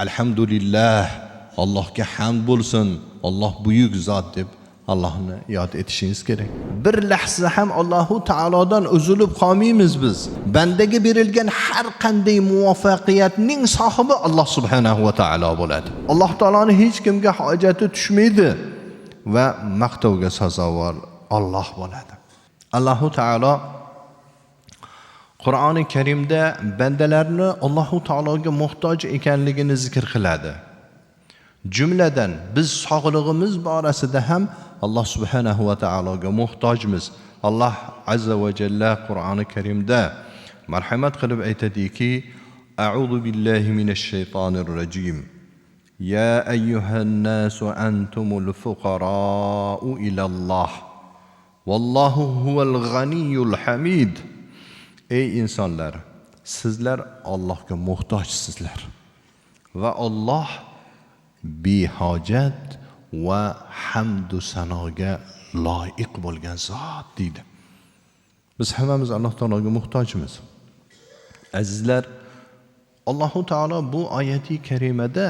alhamdulillah, Allohga hamd bo'lsin, Alloh buyuk zot deb Allohni yod etishingiz kerak. Bir lahza ham Allohu taolodan uzilib qolmaymiz biz. Bandaga berilgan har qanday muvaffaqiyatning sohibi Alloh subhanahu va taolo bo'ladi. Alloh taoloning hech kimga hojati tushmaydi va maqtovga sazovor Alloh bo'ladi. Allohu taolo Qur'oni Karimda bandalarni Allohu taologa muhtoj ekanligini zikr qiladi. Jumladan biz sog'lig'imiz borasida ham Alloh subhanahu va taologa muhtojmiz. Alloh azza va jalla Qur'oni Karimda marhamat qilib aytadiki: A'udhu billahi minash shaytonir rajim. Ya ayyuhan nasu antumul fuqara'u ila Allah. Vallohu huval g'aniyyul hamid. Ey insonlar, sizlar Allohga muhtojsizlar va Alloh behojat va hamdu sanoga loyiq bo'lgan zot deydi. Biz hammamiz Alloh taologa muhtojmiz. Azizlar, Allohu taolo bu oyati karimada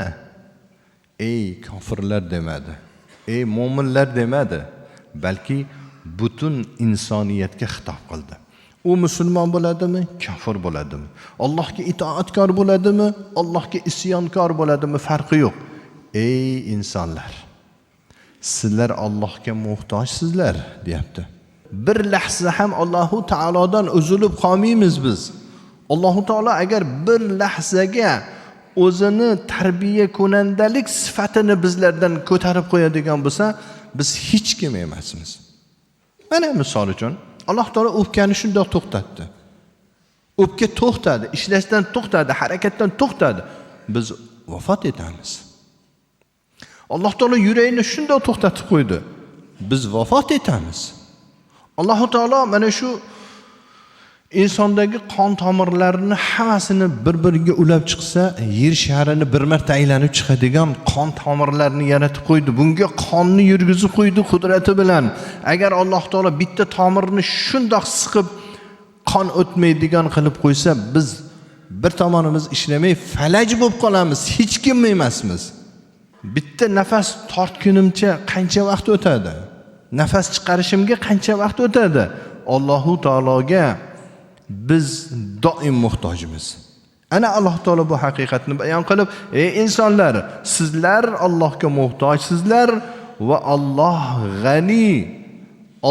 ey kofirlar demadi, ey mo'minlar demadi, balki butun insoniyatga xitob qildi. U musulmon bo'ladimi, kofir bo'ladimi? Allohga itoatkor bo'ladimi, Allohga isyonkor bo'ladimi, farqi yo'q. Ey insonlar, sizlar Allohga muhtojsizlar, deyapti. Bir lahza ham Allohu taolodan uzilib qolmaymiz biz. Allohu taolo agar bir lahzaga o'zini tarbiya ko'nandalik sifatini bizlardan ko'tarib qo'yadigan bo'lsa, biz hech kim emasmiz. Mana misol uchun Alloh taolo o'pkani shundoq to'xtatdi. O'pka to'xtadi, ishlashdan to'xtadi, harakatdan to'xtadi. Biz vafot etamiz. Alloh taolo yurakni shundoq to'xtatib qo'ydi. Biz vafot etamiz. Alloh taolo mana shu insondagi qon tomirlarini hammasini bir-biriga ulab chiqsa, yer sharini bir marta aylanib chiqadigan qon tomirlarini yaratib qo'ydi. Bunga qonni yurgizib qo'ydi qudrati bilan. Agar Alloh taolo bitta tomirni shundoq siqib qon o'tmaydigan qilib qo'ysa, biz bir tomonimiz ishlamay falaj bo'lib qolamiz, hech kim emasmiz. Bitta nafas tortgunimcha qancha vaqt o'tadi? Nafas chiqarishimga qancha vaqt o'tadi? Allohu taologa biz doim muhtojmiz. Ana Alloh taolo bu haqiqatni bayon qilib, ey insonlar, sizlar Allohga muhtojsizlar va Alloh g'ani,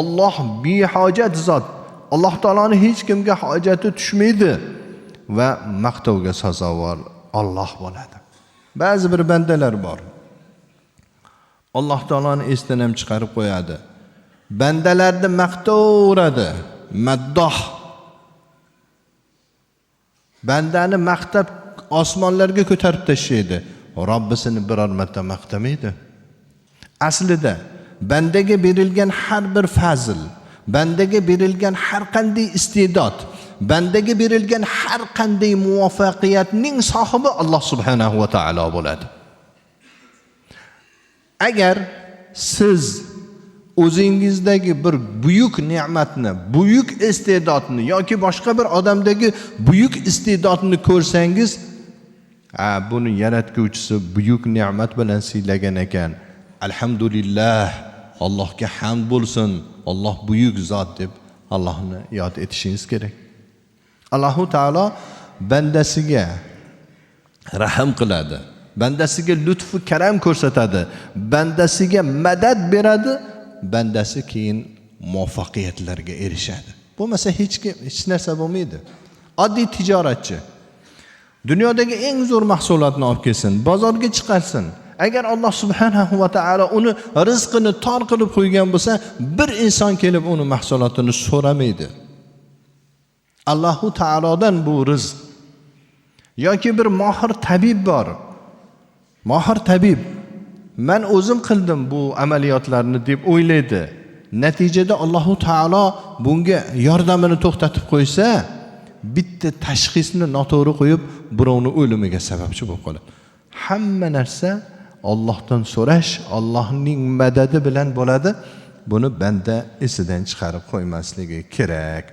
Alloh behojat zot. Alloh taoloning hech kimga hojati tushmaydi va maqtovga sazovor Alloh bo'ladi. Ba'zi bir bandalar bor. Alloh taoloni esdan ham chiqarib qo'yadi. Bandalarni maqtaveradi, maddoh. Bandani maqtab osmonlarga ko'tarib tashlaydi. Robbisini biror marta maqtamaydi. Aslida bandaga berilgan har bir fazl, bandaga berilgan har qanday iste'dod, bandaga berilgan har qanday muvaffaqiyatning sohibi Alloh subhanahu va taolo bo'ladi. Agar siz o'zingizdagi bir buyuk ne'matni, buyuk iste'dodni yoki boshqa bir odamdagi buyuk iste'dodni ko'rsangiz, buni yaratguvchisi buyuk ne'mat bilan siylagan ekan. Alhamdulillah, Allohga hamd bo'lsin, Alloh buyuk zot deb Allohni yod etishingiz kerak. Allohu taolo bandasiga rahim qiladi. Bandasiga lutfu karam ko'rsatadi. Bandasiga madad beradi. Bandasi keyin muvaffaqiyatlarga erishadi. Bo'lmasa hech narsa bo'lmaydi. Oddiy tijoratchi dunyodagi eng zo'r mahsulotni olib kelsin, bozorga chiqarsin. Agar Alloh subhanahu va taolo uni rizqini tor qilib qo'ygan bo'lsa, bir inson kelib uni mahsulotini so'ramaydi. Allohu taolodan bu rizq. Yoki bir mohir tabib bor. Mohir tabib, men o'zim qildim bu amaliyotlarni deb o'ylaydi. Natijada Allohu taolo bunga yordamini to'xtatib qo'ysa, bitta tashxisni noto'g'ri qo'yib, birovni o'limiga sababchi bo'lib qoladi. Hamma narsa Allohdan so'rash, Allohning madadi bilan bo'ladi. Buni banda esidan chiqarib qo'ymasligi kerak.